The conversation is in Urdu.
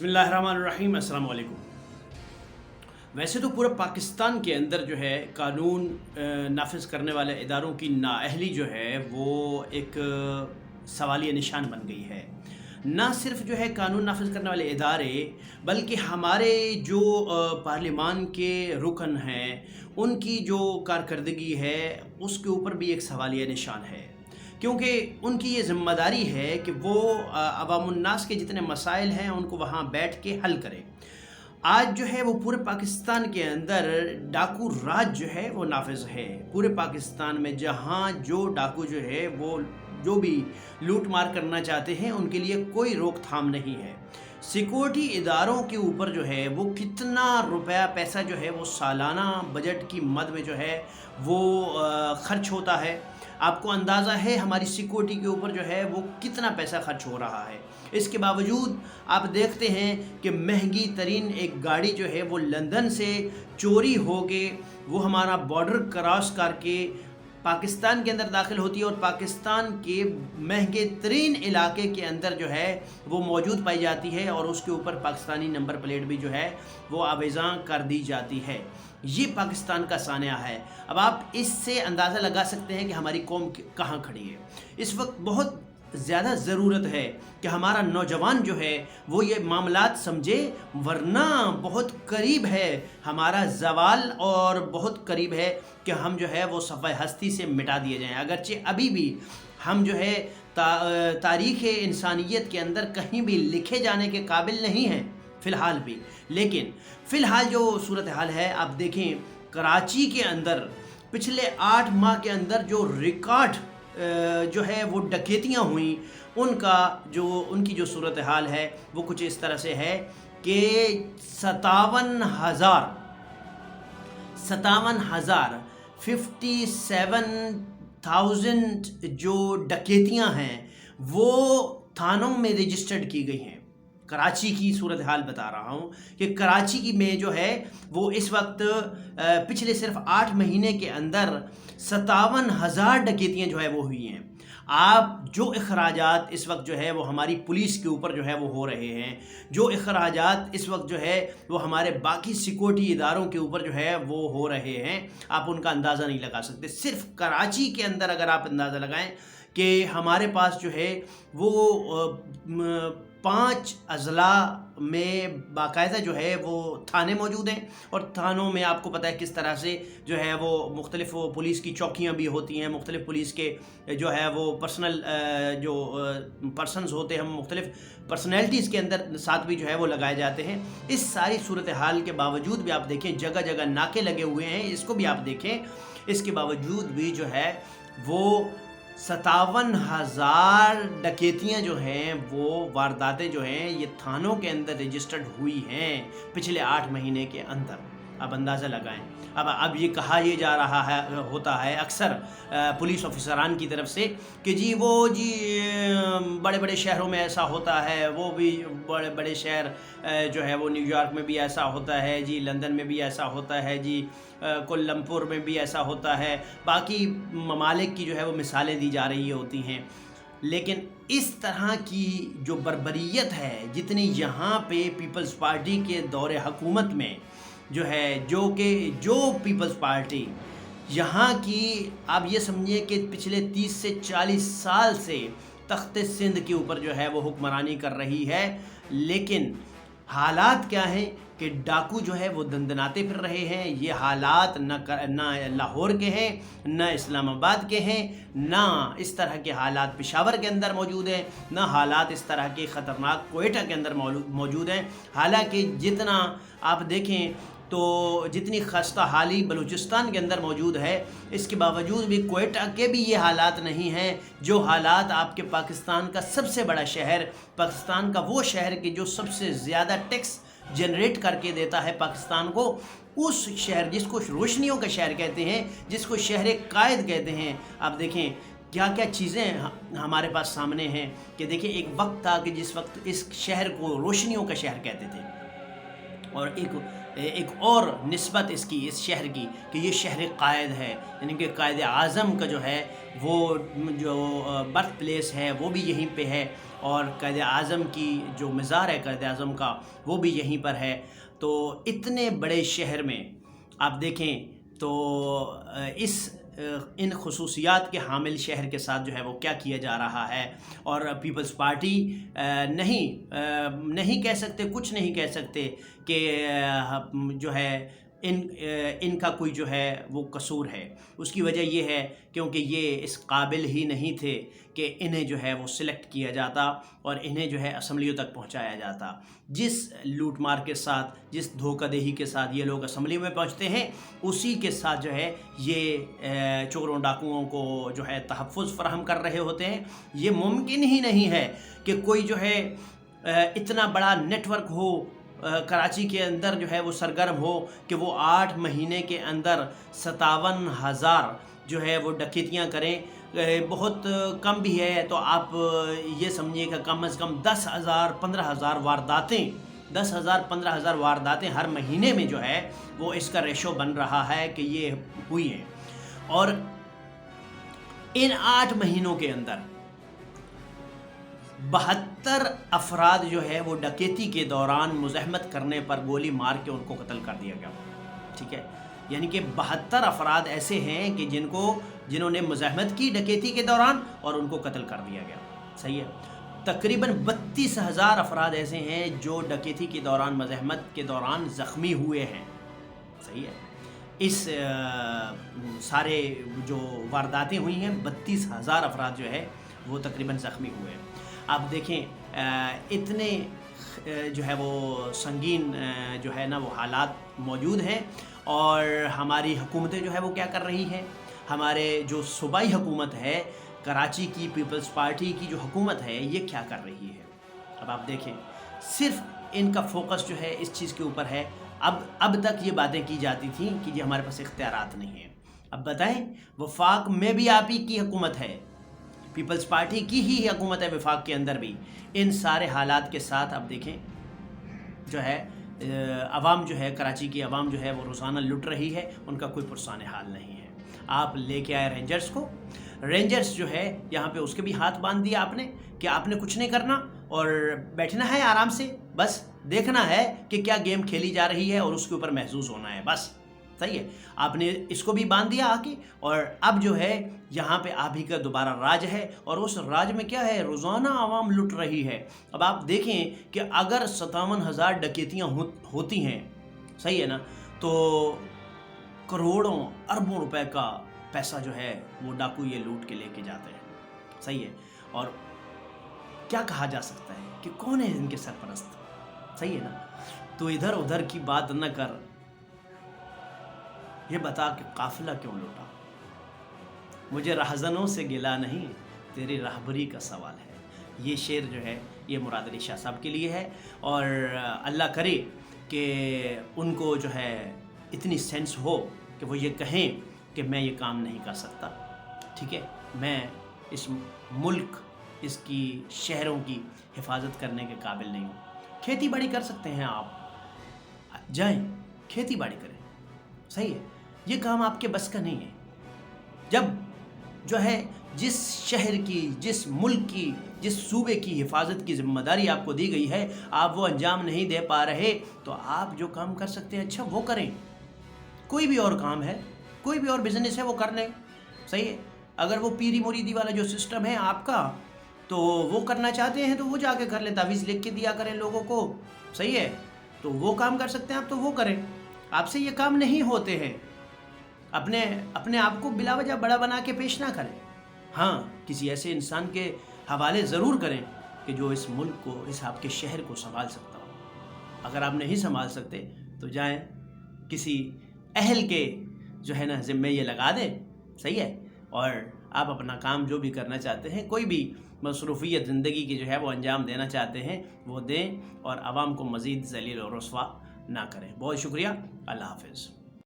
بسم اللہ الرحمن الرحیم۔ السلام علیکم۔ ویسے تو پورا پاکستان کے اندر جو ہے قانون نافذ کرنے والے اداروں کی نااہلی جو ہے وہ ایک سوالیہ نشان بن گئی ہے۔ نہ صرف جو ہے قانون نافذ کرنے والے ادارے بلکہ ہمارے جو پارلیمان کے رکن ہیں ان کی جو کارکردگی ہے اس کے اوپر بھی ایک سوالیہ نشان ہے، کیونکہ ان کی یہ ذمہ داری ہے کہ وہ عوام الناس کے جتنے مسائل ہیں ان کو وہاں بیٹھ کے حل کریں۔ آج جو ہے وہ پورے پاکستان کے اندر ڈاکو راج جو ہے وہ نافذ ہے۔ پورے پاکستان میں جہاں جو ڈاکو جو ہے وہ جو بھی لوٹ مار کرنا چاہتے ہیں ان کے لیے کوئی روک تھام نہیں ہے۔ سیکورٹی اداروں کے اوپر جو ہے وہ کتنا روپیہ پیسہ جو ہے وہ سالانہ بجٹ کی مد میں جو ہے وہ خرچ ہوتا ہے۔ آپ کو اندازہ ہے ہماری سیکورٹی کے اوپر جو ہے وہ کتنا پیسہ خرچ ہو رہا ہے۔ اس کے باوجود آپ دیکھتے ہیں کہ مہنگی ترین ایک گاڑی جو ہے وہ لندن سے چوری ہو کے وہ ہمارا بارڈر کراس کر کے پاکستان کے اندر داخل ہوتی ہے اور پاکستان کے مہنگے ترین علاقے کے اندر جو ہے وہ موجود پائی جاتی ہے، اور اس کے اوپر پاکستانی نمبر پلیٹ بھی جو ہے وہ آویزاں کر دی جاتی ہے۔ یہ پاکستان کا سانحہ ہے۔ اب آپ اس سے اندازہ لگا سکتے ہیں کہ ہماری قوم کہاں کھڑی ہے۔ اس وقت بہت زیادہ ضرورت ہے کہ ہمارا نوجوان جو ہے وہ یہ معاملات سمجھے، ورنہ بہت قریب ہے ہمارا زوال اور بہت قریب ہے کہ ہم جو ہے وہ صفحہ ہستی سے مٹا دیے جائیں۔ اگرچہ ابھی بھی ہم جو ہے تاریخ انسانیت کے اندر کہیں بھی لکھے جانے کے قابل نہیں ہیں فی الحال بھی، لیکن فی الحال جو صورتحال ہے آپ دیکھیں کراچی کے اندر پچھلے 8 ماہ کے اندر جو ریکارڈ جو ہے وہ ڈکیتیاں ہوئیں ان کی جو صورتحال ہے وہ کچھ اس طرح سے ہے کہ 57,000 جو ڈکیتیاں ہیں وہ تھانوں میں رجسٹرڈ کی گئی ہیں۔ کراچی کی صورتحال بتا رہا ہوں کہ کراچی کی میں جو ہے وہ اس وقت پچھلے صرف 8 مہینے کے اندر 57,000 ڈکیتیاں جو ہے وہ ہوئی ہیں۔ آپ جو اخراجات اس وقت جو ہے وہ ہماری پولیس کے اوپر جو ہے وہ ہو رہے ہیں، جو اخراجات اس وقت جو ہے وہ ہمارے باقی سیکورٹی اداروں کے اوپر جو ہے وہ ہو رہے ہیں، آپ ان کا اندازہ نہیں لگا سکتے۔ صرف کراچی کے اندر اگر آپ اندازہ لگائیں کہ ہمارے پاس جو ہے وہ 5 اضلاع میں باقاعدہ جو ہے وہ تھانے موجود ہیں، اور تھانوں میں آپ کو پتہ ہے کس طرح سے جو ہے وہ مختلف پولیس کی چوکیاں بھی ہوتی ہیں، مختلف پولیس کے جو ہے وہ پرسنز ہوتے ہیں، مختلف پرسنالٹیز کے اندر ساتھ بھی جو ہے وہ لگائے جاتے ہیں۔ اس ساری صورتحال کے باوجود بھی آپ دیکھیں جگہ جگہ ناکے لگے ہوئے ہیں، اس کو بھی آپ دیکھیں، اس کے باوجود بھی جو ہے وہ 57,000 ڈکیتیاں جو ہیں وہ وارداتیں جو ہیں یہ تھانوں کے اندر رجسٹرڈ ہوئی ہیں پچھلے 8 مہینے کے اندر۔ اب اندازہ لگائیں۔ اب یہ کہا یہ جا رہا ہوتا ہے اکثر پولیس آفیسران کی طرف سے کہ جی بڑے بڑے شہروں میں ایسا ہوتا ہے، وہ بھی بڑے بڑے شہر جو ہے وہ نیو یارک میں بھی ایسا ہوتا ہے، جی لندن میں بھی ایسا ہوتا ہے، جی کولمپور میں بھی ایسا ہوتا ہے، باقی ممالک کی جو ہے وہ مثالیں دی جا رہی ہوتی ہیں۔ لیکن اس طرح کی جو بربریت ہے جتنی یہاں پہ پیپلز پارٹی کے دور حکومت میں جو ہے جو پیپلز پارٹی یہاں کی آپ یہ سمجھیے کہ پچھلے 30 سے 40 سال سے تخت سندھ کے اوپر جو ہے وہ حکمرانی کر رہی ہے، لیکن حالات کیا ہیں کہ ڈاکو جو ہے وہ دندناتے پھر رہے ہیں۔ یہ حالات نہ لاہور کے ہیں، نہ اسلام آباد کے ہیں، نہ اس طرح کے حالات پشاور کے اندر موجود ہیں، نہ حالات اس طرح کے خطرناک کوئٹہ کے اندر موجود ہیں۔ حالانکہ جتنا آپ دیکھیں تو جتنی خستہ حالی بلوچستان کے اندر موجود ہے، اس کے باوجود بھی کوئٹہ کے بھی یہ حالات نہیں ہیں جو حالات آپ کے پاکستان کا سب سے بڑا شہر، پاکستان کا وہ شہر کہ جو سب سے زیادہ ٹیکس جنریٹ کر کے دیتا ہے پاکستان کو، اس شہر جس کو روشنیوں کا شہر کہتے ہیں، جس کو شہر قائد کہتے ہیں۔ آپ دیکھیں کیا کیا چیزیں ہمارے پاس سامنے ہیں کہ دیکھیں ایک وقت تھا کہ جس وقت اس شہر کو روشنیوں کا شہر کہتے تھے، اور ایک اور نسبت اس شہر کی کہ یہ شہر قائد ہے، یعنی کہ قائد اعظم کا جو ہے وہ جو برتھ پلیس ہے وہ بھی یہیں پہ ہے، اور قائد اعظم کی جو مزار ہے قائد اعظم کا وہ بھی یہیں پر ہے۔ تو اتنے بڑے شہر میں آپ دیکھیں تو ان خصوصیات کے حامل شہر کے ساتھ جو ہے وہ کیا کیا جا رہا ہے، اور پیپلز پارٹی نہیں کہہ سکتے، کچھ نہیں کہہ سکتے کہ جو ہے ان کا کوئی جو ہے وہ قصور ہے۔ اس کی وجہ یہ ہے کیونکہ یہ اس قابل ہی نہیں تھے کہ انہیں جو ہے وہ سلیکٹ کیا جاتا اور انہیں جو ہے اسمبلیوں تک پہنچایا جاتا۔ جس لوٹ مار کے ساتھ، جس دھوکہ دہی کے ساتھ یہ لوگ اسمبلی میں پہنچتے ہیں، اسی کے ساتھ جو ہے یہ چوروں ڈاکوؤں کو جو ہے تحفظ فراہم کر رہے ہوتے ہیں۔ یہ ممکن ہی نہیں ہے کہ کوئی جو ہے اتنا بڑا نیٹ ورک ہو کراچی کے اندر جو ہے وہ سرگرم ہو کہ وہ 8 مہینے کے اندر 57,000 جو ہے وہ ڈکیتیاں کریں۔ بہت کم بھی ہے تو آپ یہ سمجھیے کہ کم از کم 10,000 15,000 وارداتیں 15,000 وارداتیں ہر مہینے میں جو ہے وہ اس کا ریشو بن رہا ہے کہ یہ ہوئی ہے۔ اور ان 8 مہینوں کے اندر 72 افراد جو ہے وہ ڈکیتی کے دوران مزاحمت کرنے پر گولی مار کے ان کو قتل کر دیا گیا، ٹھیک ہے؟ یعنی کہ 72 افراد ایسے ہیں کہ جنہوں نے مزاحمت کی ڈکیتی کے دوران اور ان کو قتل کر دیا گیا، صحیح ہے؟ تقریباً 32,000 افراد ایسے ہیں جو ڈکیتی کے دوران مزاحمت کے دوران زخمی ہوئے ہیں، صحیح ہے؟ اس سارے جو وارداتیں ہوئی ہیں 32,000 افراد جو ہے وہ تقریباً زخمی ہوئے ہیں۔ آپ دیکھیں اتنے جو ہے وہ سنگین جو ہے نا وہ حالات موجود ہیں، اور ہماری حکومتیں جو ہے وہ کیا کر رہی ہیں؟ ہمارے جو صوبائی حکومت ہے کراچی کی پیپلز پارٹی کی جو حکومت ہے یہ کیا کر رہی ہے؟ اب آپ دیکھیں صرف ان کا فوکس جو ہے اس چیز کے اوپر ہے۔ اب تک یہ باتیں کی جاتی تھیں کہ یہ ہمارے پاس اختیارات نہیں ہیں۔ اب بتائیں وفاق میں بھی آپ ہی کی حکومت ہے، پیپلز پارٹی کی ہی حکومت ہے وفاق کے اندر بھی۔ ان سارے حالات کے ساتھ اب دیکھیں جو ہے عوام جو ہے کراچی کی عوام جو ہے وہ روزانہ لٹ رہی ہے، ان کا کوئی پرسان حال نہیں ہے۔ آپ لے کے آئے رینجرز کو، رینجرز جو ہے یہاں پہ اس کے بھی ہاتھ باندھ دیا آپ نے کہ آپ نے کچھ نہیں کرنا اور بیٹھنا ہے آرام سے، بس دیکھنا ہے کہ کیا گیم کھیلی جا رہی ہے اور اس کے اوپر محظوظ ہونا ہے، بس صحیح ہے۔ آپ نے اس کو بھی باندھ دیا آ کے، اور اب جو ہے یہاں پہ آپ ہی کا دوبارہ راج ہے، اور اس راج میں کیا ہے؟ روزانہ عوام لٹ رہی ہے۔ اب آپ دیکھیں کہ اگر 57,000 ڈکیتیاں ہوتی ہیں، صحیح ہے نا، تو کروڑوں اربوں روپے کا پیسہ جو ہے وہ ڈاکو یہ لوٹ کے لے کے جاتے ہیں، صحیح ہے۔ اور کیا کہا جا سکتا ہے کہ کون ہے ان کے سرپرست؟ صحیح ہے نا۔ تو ادھر ادھر کی بات نہ کر، یہ بتا کہ قافلہ کیوں لوٹا؟ مجھے رہزنوں سے گلا نہیں، تیری راہبری کا سوال ہے۔ یہ شعر جو ہے یہ مراد علی شاہ صاحب کے لیے ہے، اور اللہ کرے کہ ان کو جو ہے اتنی سینس ہو کہ وہ یہ کہیں کہ میں یہ کام نہیں کر سکتا، ٹھیک ہے؟ میں اس ملک، اس کی شہروں کی حفاظت کرنے کے قابل نہیں ہوں۔ کھیتی باڑی کر سکتے ہیں آپ، جائیں کھیتی باڑی کریں، صحیح ہے، یہ کام آپ کے بس کا نہیں ہے۔ جب جو ہے جس شہر کی، جس ملک کی، جس صوبے کی حفاظت کی ذمہ داری آپ کو دی گئی ہے، آپ وہ انجام نہیں دے پا رہے، تو آپ جو کام کر سکتے ہیں اچھا وہ کریں۔ کوئی بھی اور کام ہے، کوئی بھی اور بزنس ہے وہ کر لیں، صحیح ہے۔ اگر وہ پیری مریدی والا جو سسٹم ہے آپ کا تو وہ کرنا چاہتے ہیں تو وہ جا کے کر لیں، تعویذ لکھ کے دیا کریں لوگوں کو، صحیح ہے، تو وہ کام کر سکتے ہیں آپ تو وہ کریں۔ آپ سے یہ کام نہیں ہوتے ہیں، اپنے آپ کو بلا وجہ بڑا بنا کے پیش نہ کریں۔ ہاں کسی ایسے انسان کے حوالے ضرور کریں کہ جو اس ملک کو، اس آپ کے شہر کو سنبھال سکتا ہو۔ اگر آپ نہیں سنبھال سکتے تو جائیں کسی اہل کے جو ہے نا ذمہ یہ لگا دیں، صحیح ہے، اور آپ اپنا کام جو بھی کرنا چاہتے ہیں، کوئی بھی مصروفیت زندگی کی جو ہے وہ انجام دینا چاہتے ہیں وہ دیں، اور عوام کو مزید ذلیل و رسوا نہ کریں۔ بہت شکریہ، اللہ حافظ۔